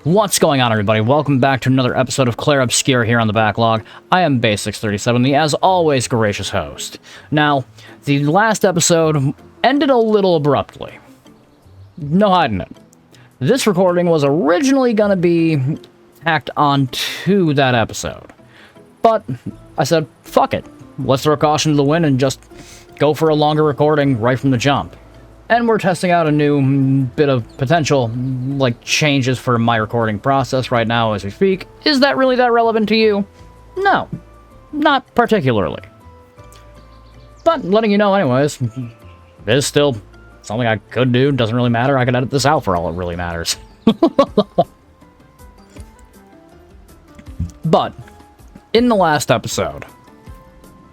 What's going on, everybody? Welcome back to another episode of Clair Obscur here on the backlog. I am Base637, the as always gracious host. Now, the last episode ended a little abruptly. No hiding it. This recording was originally going to be tacked onto that episode. But I said, fuck it. Let's throw caution to the wind and just go for a longer recording right from the jump. And we're testing out a new bit of potential, changes for my recording process right now as we speak. Is that really that relevant to you? No, not particularly. But letting you know anyways, it is still something I could do, doesn't really matter. I could edit this out for all it really matters. But, in the last episode,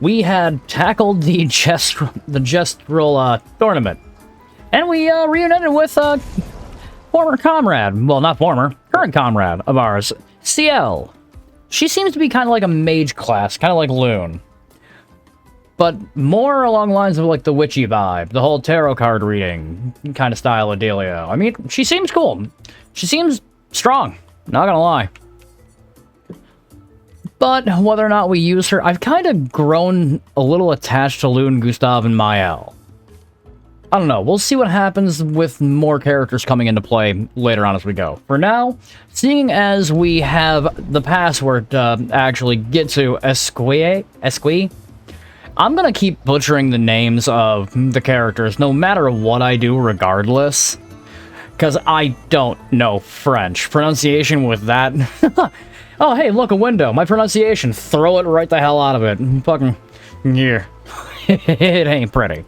we had tackled the Gestrel tournament. And we reunited with a former comrade. Well, not former, current comrade of ours, CL. She seems to be kind of like a mage class, kind of like Loon. But more along the lines of like the witchy vibe, the whole tarot card reading kind of style of dealio. I mean, she seems cool. She seems strong, not gonna lie. But whether or not we use her, I've kind of grown a little attached to Loon, Gustav, and Mael. I don't know, we'll see what happens with more characters coming into play later on as we go. For now, seeing as we have the password to actually get to Esqui, I'm gonna keep butchering the names of the characters no matter what I do regardless. Because I don't know French. Pronunciation with that... Oh, hey, look, a window. My pronunciation. Throw it right the hell out of it. Fucking... yeah. It ain't pretty.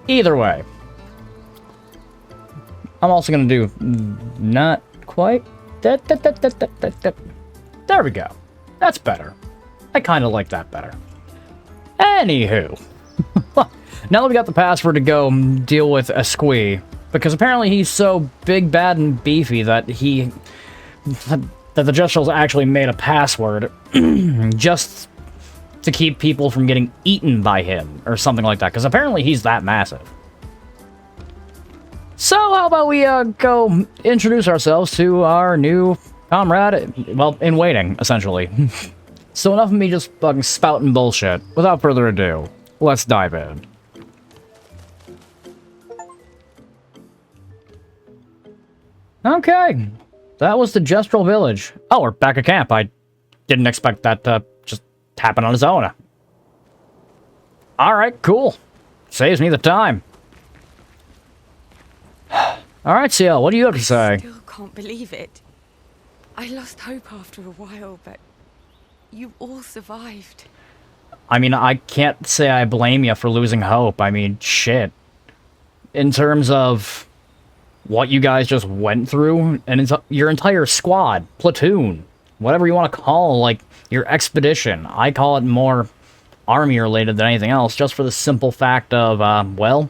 Either way, I'm also going to do not quite. There we go. That's better. I kind of like that better. Anywho, now that we got the password to go deal with Esqui, because apparently he's so big, bad, and beefy that that the Gestrels actually made a password just to keep people from getting eaten by him, or something like that, because apparently he's that massive. So, how about we go introduce ourselves to our new comrade, well, in waiting, essentially. So enough of me just fucking spouting bullshit. Without further ado, let's dive in. Okay, that was the Gestrel village. Oh, we're back at camp. I didn't expect that to just happen on its own. Alright, cool. Saves me the time. Alright, CL, what do you have to say? I still can't believe it. I lost hope after a while, but you all survived. I mean, I can't say I blame you for losing hope. I mean, shit. In terms of what you guys just went through, and it's your entire squad, platoon, whatever you want to call, like, your expedition. I call it more army-related than anything else, just for the simple fact of, well,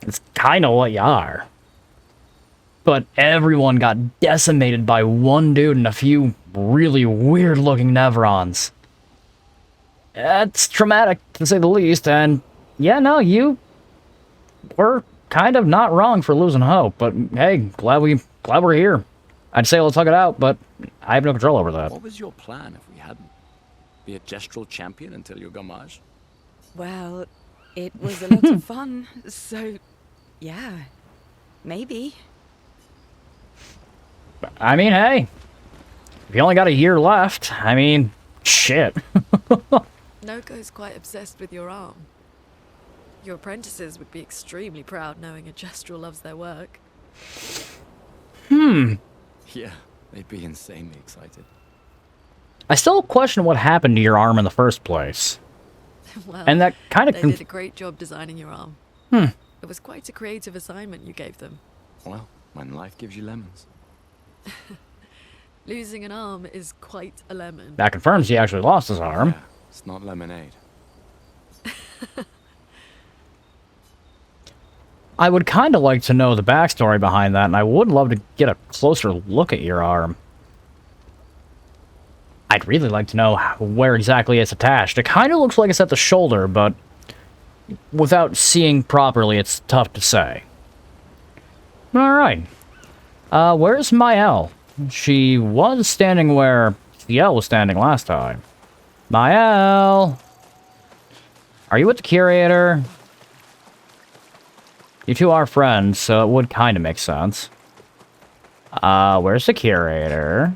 it's kind of what you are. But everyone got decimated by one dude and a few really weird-looking Nevrons. It's traumatic, to say the least, and yeah, no, you were kind of not wrong for losing hope, but hey, glad we're here. I'd say let's hug it out, but I have no control over that. What was your plan if we hadn't? Be a Gestrel champion until your gamage? Well, it was a lot of fun, so yeah, maybe. I mean, hey, if you only got a year left, I mean, shit. Noko's quite obsessed with your arm. Your apprentices would be extremely proud knowing a Gestrel loves their work. Yeah, they'd be insanely excited. I still question what happened to your arm in the first place. Well, And that kind of they did a great job designing your arm. It was quite a creative assignment you gave them. Well, when life gives you lemons. Losing an arm is quite a lemon. That confirms he actually lost his arm. Yeah, it's not lemonade. I would kind of like to know the backstory behind that, and I would love to get a closer look at your arm. I'd really like to know where exactly it's attached. It kind of looks like it's at the shoulder, but without seeing properly, it's tough to say. Alright. Where's Mael? She was standing where Ciel was standing last time. Mael! Are you with the curator? You two are friends, so it would kind of make sense. Where's the curator?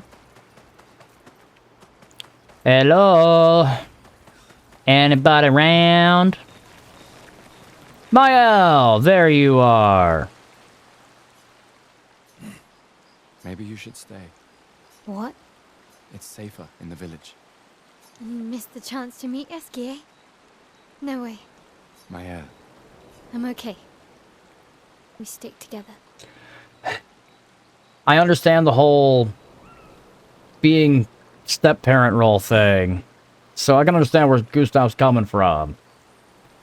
Hello? Anybody around? Mael, there you are. Maybe you should stay. What? It's safer in the village. You missed the chance to meet Eskie? No way. Mael. I'm okay. We stick together. I understand the whole being step-parent role thing, so I can understand where Gustav's coming from.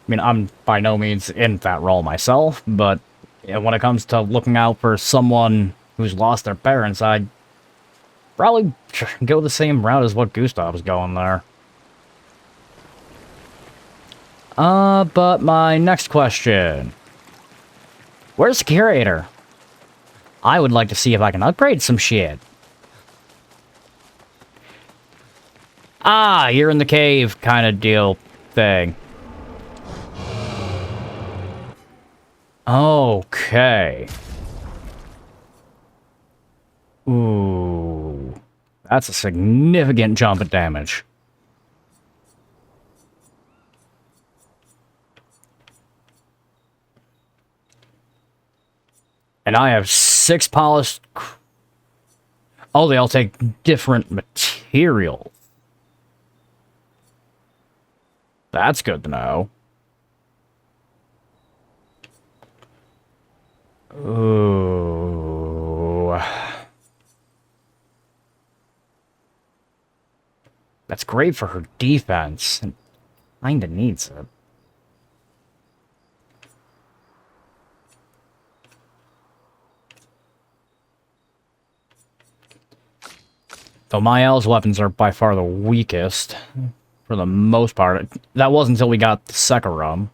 I mean, I'm by no means in that role myself, but when it comes to looking out for someone who's lost their parents, I'd probably go the same route as what Gustav's going there. But my next question. Where's the curator? I would like to see if I can upgrade some shit. Ah, you're in the cave kind of deal thing. Okay. Ooh. That's a significant jump in damage. And I have 6 polished... Oh, they all take different materials. That's good to know. Ooh. That's great for her defense. And kinda needs it. Though Mael's weapons are by far the weakest, for the most part. That wasn't until we got the Sekhirum.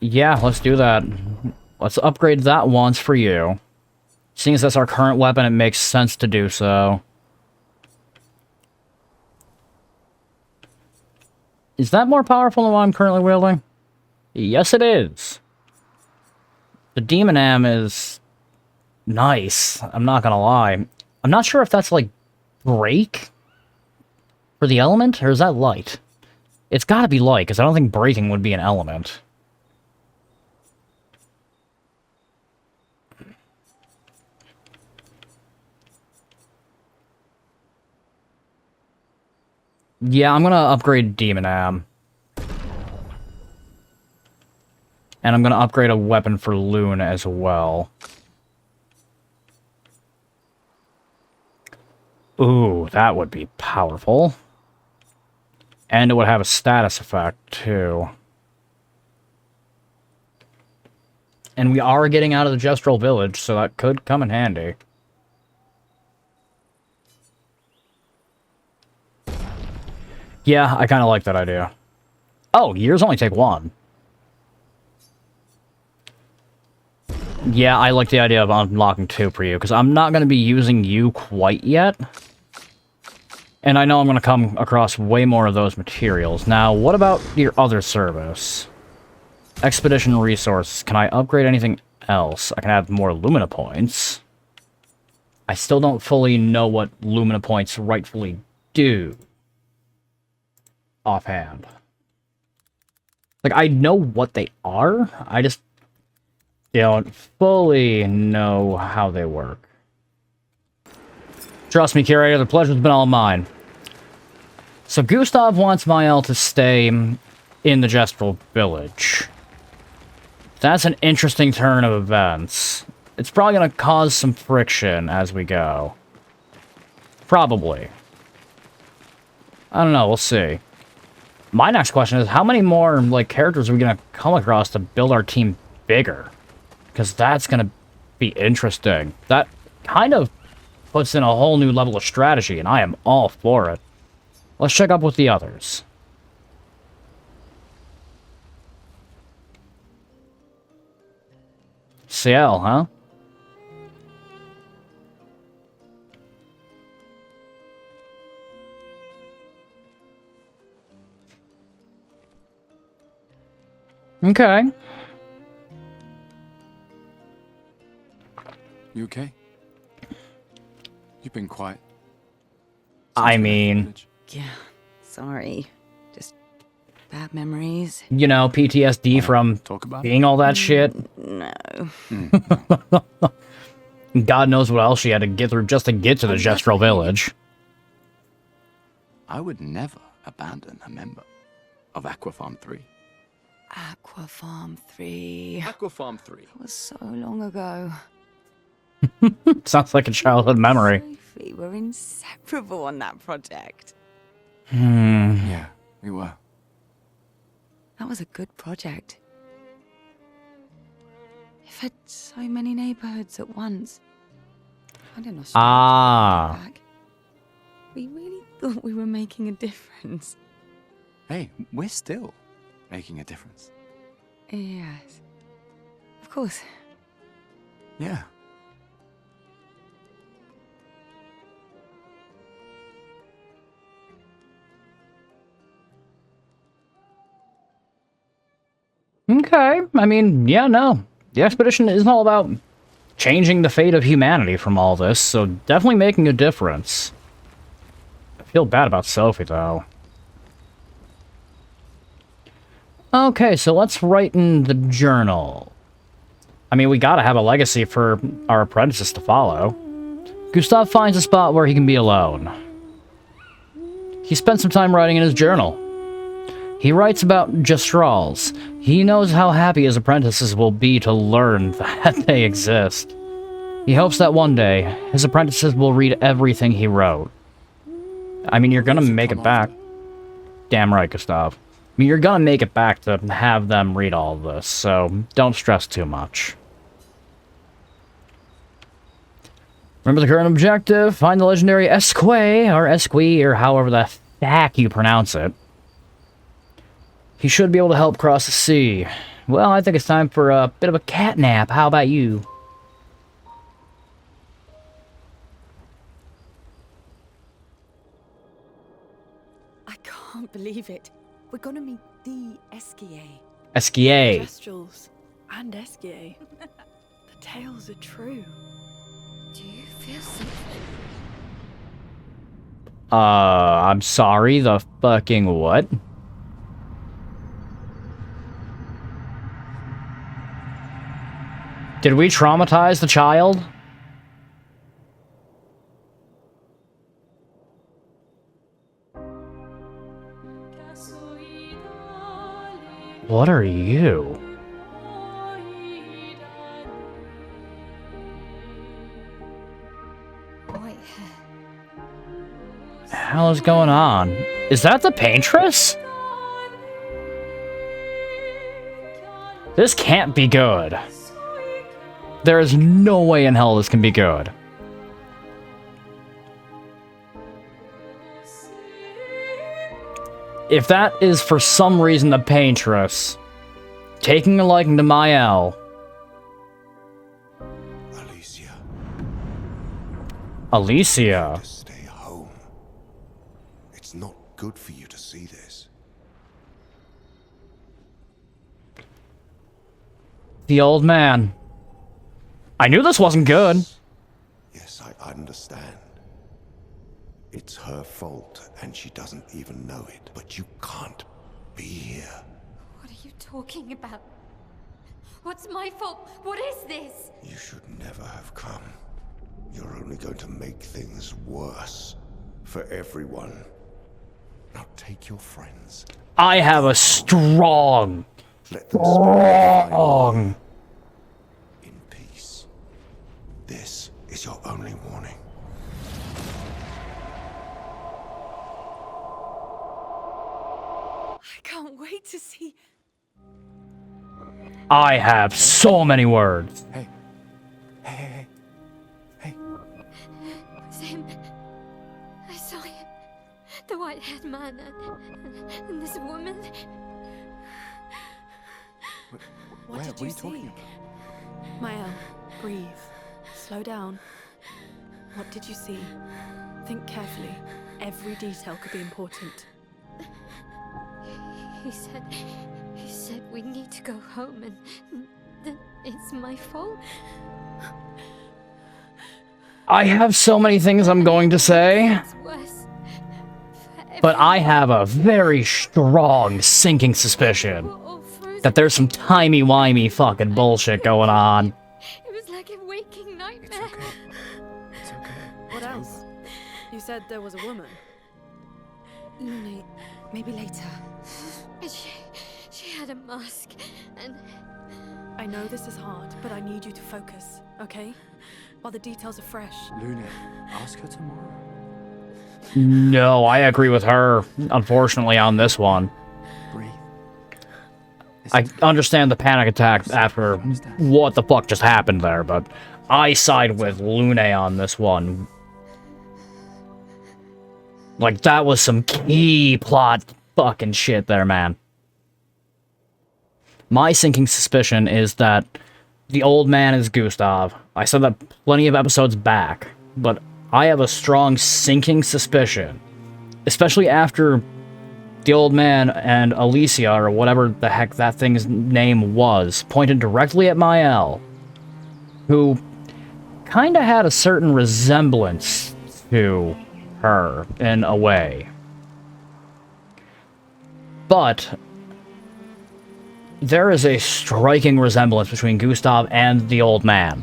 Yeah, let's do that. Let's upgrade that once for you. Seeing as that's our current weapon, it makes sense to do so. Is that more powerful than what I'm currently wielding? Yes, it is. The Demon Am is nice, I'm not gonna lie. I'm not sure if that's, like, break for the element, or is that light? It's gotta be light, because I don't think breaking would be an element. Yeah, I'm gonna upgrade Demon Am. And I'm gonna upgrade a weapon for Loon as well. Ooh, that would be powerful. And it would have a status effect, too. And we are getting out of the Gestural Village, so that could come in handy. Yeah, I kind of like that idea. Oh, years only take 1. Yeah, I like the idea of unlocking 2 for you, because I'm not going to be using you quite yet. And I know I'm going to come across way more of those materials. Now, what about your other service? Expedition resources. Can I upgrade anything else? I can add more Lumina points. I still don't fully know what Lumina points rightfully do. Offhand. Like, I know what they are. I just don't fully know how they work. Trust me, Curator, the pleasure's been all mine. So Gustav wants Mael to stay in the Gestural Village. That's an interesting turn of events. It's probably going to cause some friction as we go. Probably. I don't know, we'll see. My next question is, how many more, like, characters are we going to come across to build our team bigger? Because that's going to be interesting. That kind of puts in a whole new level of strategy, and I am all for it. Let's check up with the others. Ciel, huh? Okay. You okay? You've been quiet. I Since you left the mean, village. Yeah, sorry. Just bad memories. you know, PTSD Wanna from talk about it? being all that shit. No. God knows what else she had to get through just to get to the Gestrel village. I would never abandon a member of Aquafarm 3. Aquafarm 3. Aquafarm 3. That was so long ago. Sounds like a childhood memory. Sophie, we're inseparable on that project. Yeah, we were. That was a good project. It fed so many neighborhoods at once. I didn't know. Ah. We really thought we were making a difference. Hey, we're still making a difference. Yes. Of course. Yeah. Okay. I mean, yeah, no. The expedition isn't all about changing the fate of humanity from all this, so definitely making a difference. I feel bad about Sophie, though. Okay, so let's write in the journal. I mean, we gotta have a legacy for our apprentices to follow. Gustav finds a spot where he can be alone. He spent some time writing in his journal. He writes about Gestrals. He knows how happy his apprentices will be to learn that they exist. He hopes that one day, his apprentices will read everything he wrote. I mean, you're gonna make it back. Damn right, Gustav. I mean, you're gonna make it back to have them read all of this, so don't stress too much. Remember the current objective, find the legendary Esque, or however the fuck you pronounce it. He should be able to help cross the sea. Well, I think it's time for a bit of a cat nap. How about you? I can't believe it. We're gonna meet the Esquier. Esquier. Gestrals and Esquier. The tales are true. Do you feel something? I'm sorry, the fucking what? Did we traumatize the child? What are you? White hair. Hell is going on? Is that the paintress? This can't be good. There is no way in hell this can be good. If that is for some reason the paintress taking a liking to Mael. Alicia, Alicia. stay home. It's not good for you to see this. The old man. I knew this wasn't good. Yes, I understand. It's her fault, and she doesn't even know it. But you can't be here. What are you talking about? What's my fault? What is this? You should never have come. You're only going to make things worse for everyone. Now take your friends. I have a strong Let them spend Wrong. in peace. This is your only warning. I can't wait to see. I have so many words. Hey. Hey. Hey. It's him. I saw him. The white-haired man and this woman. What are you talking about? Maya, Breathe. Slow down. What did you see? Think carefully. Every detail could be important. He said we need to go home and that it's my fault. I have so many things I'm going to say, It's worse. but I have a very strong sinking suspicion We're all frozen. that there's some timey-wimey fucking bullshit going on. It was like a waking nightmare. It's okay. What else? You said there was a woman. Lune, maybe later. And she had a mask and I know this is hard, but I need you to focus, okay? While the details are fresh. Lune, ask her tomorrow. No, I agree with her, unfortunately, on this one. Breathe. I understand the panic attack after what the fuck just happened there, but I side with Lune on this one. Like, that was some key plot fucking shit there, man. My sinking suspicion is that the old man is Gustav. I said that plenty of episodes back, but I have a strong sinking suspicion, especially after the old man and Alicia, or whatever the heck that thing's name was, pointed directly at Mael, who kinda had a certain resemblance to her, in a way. But there is a striking resemblance between Gustav and the old man.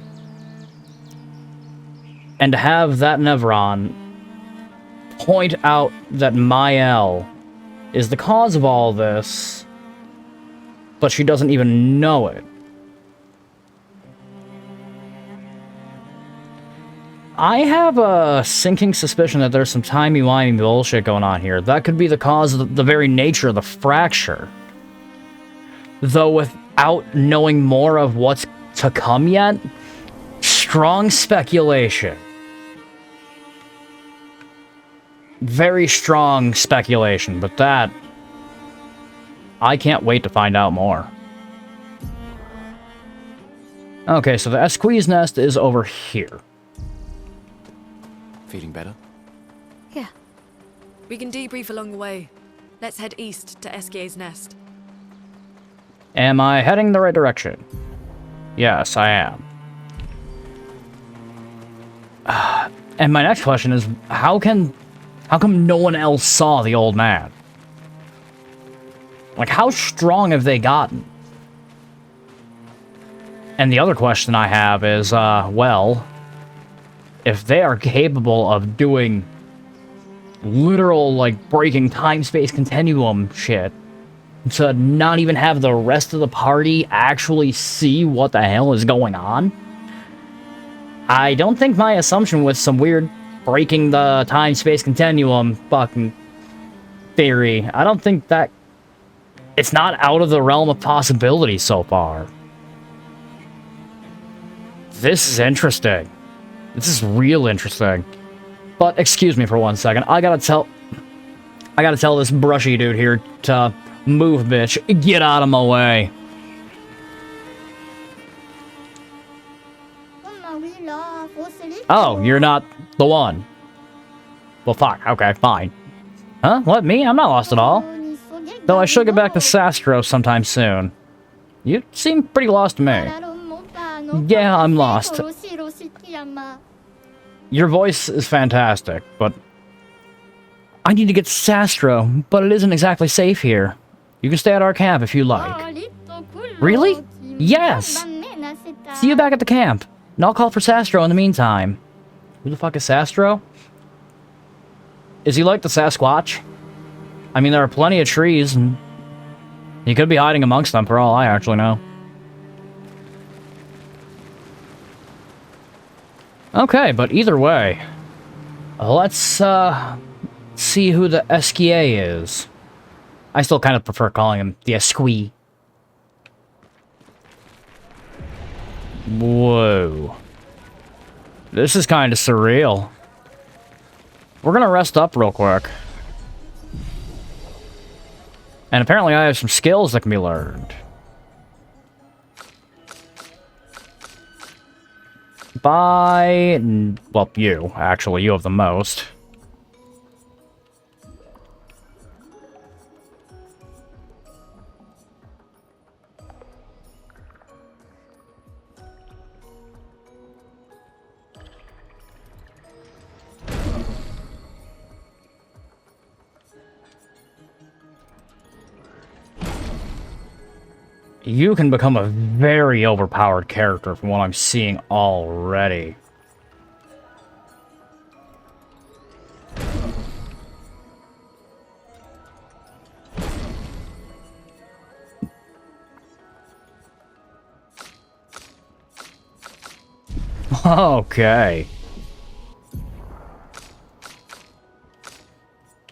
And to have that Nevron point out that Mael is the cause of all this, but she doesn't even know it. I have a sinking suspicion that there's some timey-wimey bullshit going on here. That could be the cause of the very nature of the fracture. Though without knowing more of what's to come yet, strong speculation. Very strong speculation, but that... I can't wait to find out more. Okay, so the Esquisse nest is over here. Feeling better? yeah. We can debrief along the way. Let's head east to Esquisse's nest. Am I heading the right direction? Yes, I am. And my next question is, how come no one else saw the old man? Like, how strong have they gotten? And the other question I have is, well, if they are capable of doing literal, like, breaking time-space continuum shit, to not even have the rest of the party actually see what the hell is going on, I don't think my assumption with some weird breaking the time-space continuum fucking theory, I don't think that... It's not out of the realm of possibility so far. This is interesting. This is real interesting. But excuse me for 1 second. I gotta tell this brushy dude here to move, bitch. Get out of my way. Oh, you're not the one. Well, fuck. Okay, fine. Huh? What, me? I'm not lost at all. Though I should get back to Sastro sometime soon. You seem pretty lost to me. Yeah, I'm lost. Your voice is fantastic, but... I need to get to Sastro, but it isn't exactly safe here. You can stay at our camp if you like. Really? Yes! See you back at the camp, and I'll call for Sastro in the meantime. Who the fuck is Sastro? Is he like the Sasquatch? I mean, there are plenty of trees, and he could be hiding amongst them for all I actually know. Okay, but either way, let's see who the Esquier is. I still kind of prefer calling him the Esquisse. Whoa. This is kind of surreal. We're gonna rest up real quick. And apparently I have some skills that can be learned. by... Well, you, actually. You have the most. You can become a very overpowered character from what I'm seeing already. Okay.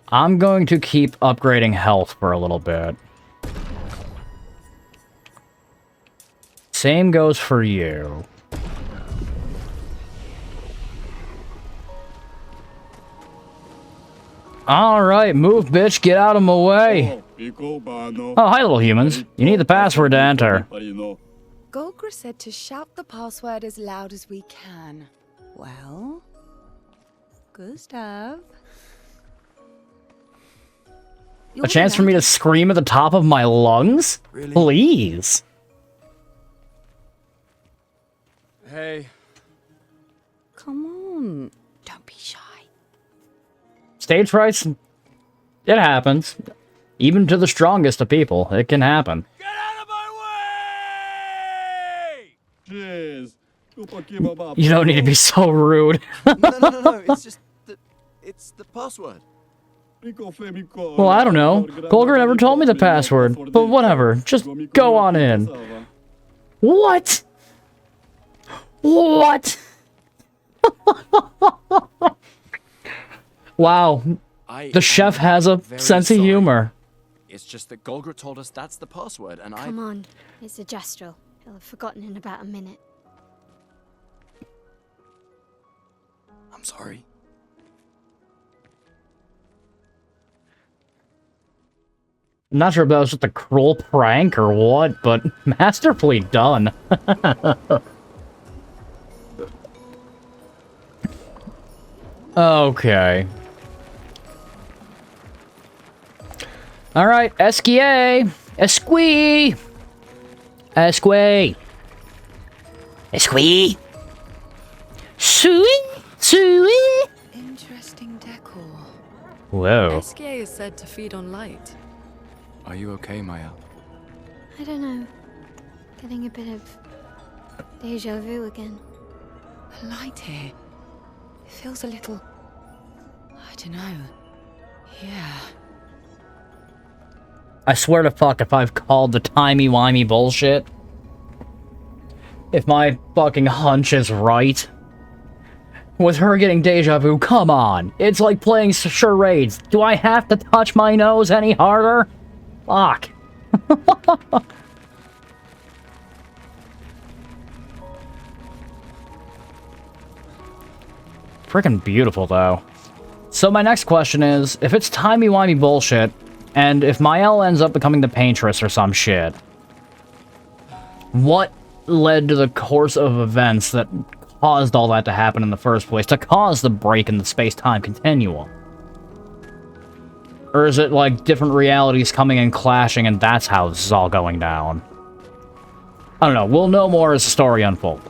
I'm going to keep upgrading health for a little bit. Same goes for you. Alright, move, bitch. Get out of my way. Oh, hi, little humans. You need the password to enter. Golgra said to shout the password as loud as we can. Well, Gustav. A chance for me to scream at the top of my lungs? Really? Please. Hey. Come on. Don't be shy. Stage frights? It happens. Even to the strongest of people, it can happen. Get out of my way! Jeez. You don't need to be so rude. No. It's the password. Well, I don't know. Golger never told me the password, but whatever. Just go on in. What? What? Wow. The chef has a sense of humor. It's just that Golgra told us that's the password, and Come on, it's a gestural. He'll have forgotten in about a minute. I'm sorry. I'm not sure if that was just a cruel prank or what, but masterfully done. Okay. Alright, Esquier! Esquee! Esquee! Esquee! Sui! Sui! Interesting decor. Whoa. Esquier is said to feed on light. Are you okay, Maya? I don't know. Getting a bit of deja vu again. The light here. It feels a little... I don't know. Yeah. I swear to fuck if I've called the timey-wimey bullshit. If my fucking hunch is right. With her getting deja vu, come on. It's like playing charades. Do I have to touch my nose any harder? Fuck. Freaking beautiful, though. So my next question is, if it's timey-wimey bullshit, and if Mael ends up becoming the paintress or some shit, what led to the course of events that caused all that to happen in the first place, to cause the break in the space-time continuum? Or is it like different realities coming and clashing and that's how this is all going down? I don't know. We'll know more as the story unfolds.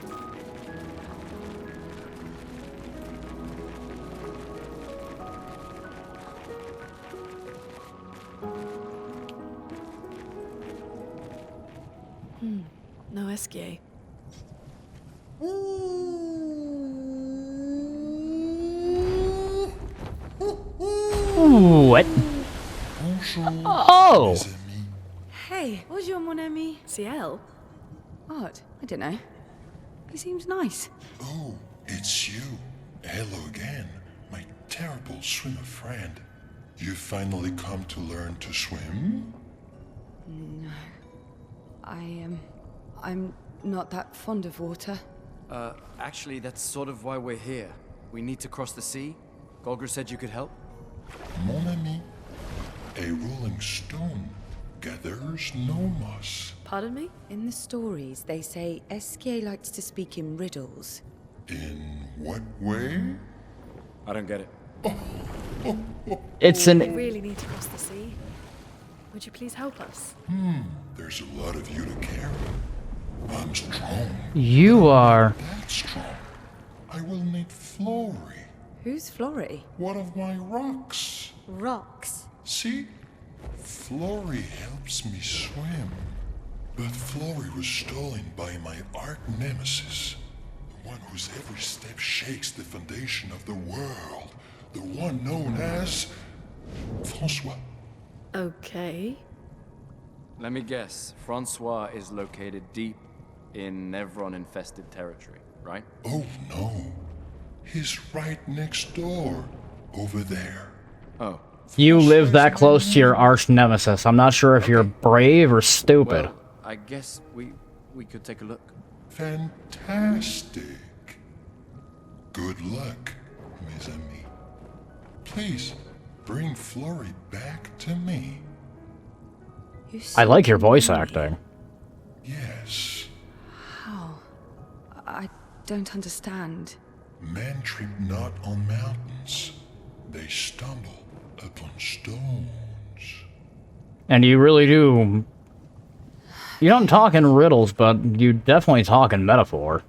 No Esquier. What? Oh! Hey, bonjour, mon ami. Ciel? What? I don't know. He seems nice. Oh, it's you. Hello again, my terrible swimmer friend. You finally come to learn to swim? No. I'm not that fond of water. Actually, that's sort of why we're here. We need to cross the sea. Golger said you could help. Mon ami, a rolling stone gathers no moss. Pardon me? In the stories, they say Esquier likes to speak in riddles. In what way? I don't get it. It's We an... really need to cross the sea. Would you please help us? There's a lot of you to carry. I'm strong. You are... That's strong. I will need Flory, Who's Flory? one of my rocks. Rocks. See? Flory helps me swim. But Flory was stolen by my arch nemesis. The one whose every step shakes the foundation of the world. The one known as... Francois. Okay. Let me guess. Francois is located deep in Nevron-infested territory, right? Oh no. He's right next door. Over there. Oh. You live that close to your arch nemesis. I'm not sure if you're brave or stupid. Well, I guess we could take a look. Fantastic. Good luck, mes amis. Please, bring Flory back to me. I like your voice acting. Yes. How? I don't understand. Men trip not on mountains. They stumble upon stones. And you really do... You don't talk in riddles, but you definitely talk in metaphor.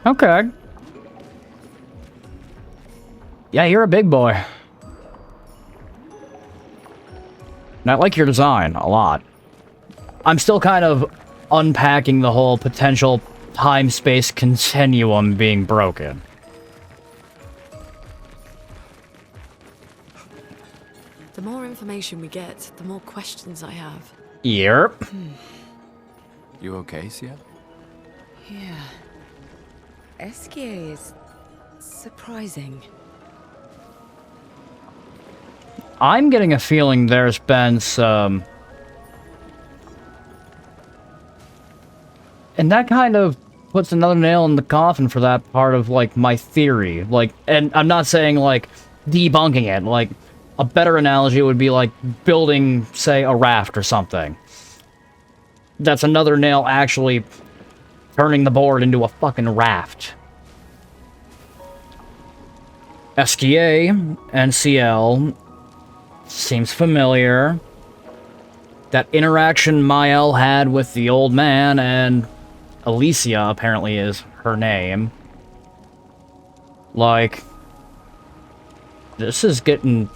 Okay. Yeah, you're a big boy. And I like your design a lot. I'm still kind of unpacking the whole potential time-space continuum being broken. The more information we get, the more questions I have. Yep. You okay, Sia? Yeah. Esquier is surprising. I'm getting a feeling there's been some... And that kind of puts another nail in the coffin for that part of, like, my theory. Like, and I'm not saying, like, debunking it. Like, a better analogy would be, like, building, say, a raft or something. That's another nail actually turning the board into a fucking raft. Esquier, NCL... Seems familiar. That interaction Mael had with the old man, and Alicia apparently is her name. Like, this is getting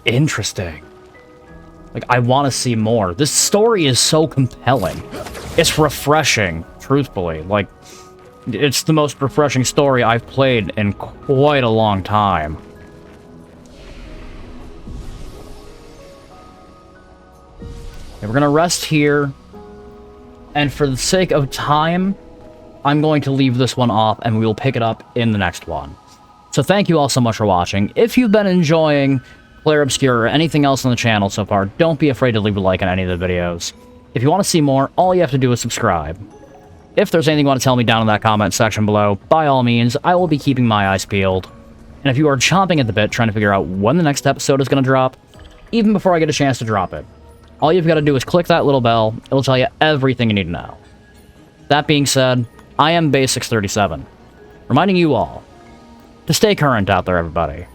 interesting. Like, I want to see more. This story is so compelling. It's refreshing, truthfully. Like, it's the most refreshing story I've played in quite a long time. And we're gonna rest here, and for the sake of time, I'm going to leave this one off, and we will pick it up in the next one. So thank you all so much for watching. If you've been enjoying Clair Obscur or anything else on the channel so far, don't be afraid to leave a like on any of the videos. If you want to see more, all you have to do is subscribe. If there's anything you want to tell me down in that comment section below, by all means, I will be keeping my eyes peeled. And if you are chomping at the bit trying to figure out when the next episode is going to drop, even before I get a chance to drop it, all you've got to do is click that little bell. It'll tell you everything you need to know. That being said, I am Base637, reminding you all to stay current out there, everybody.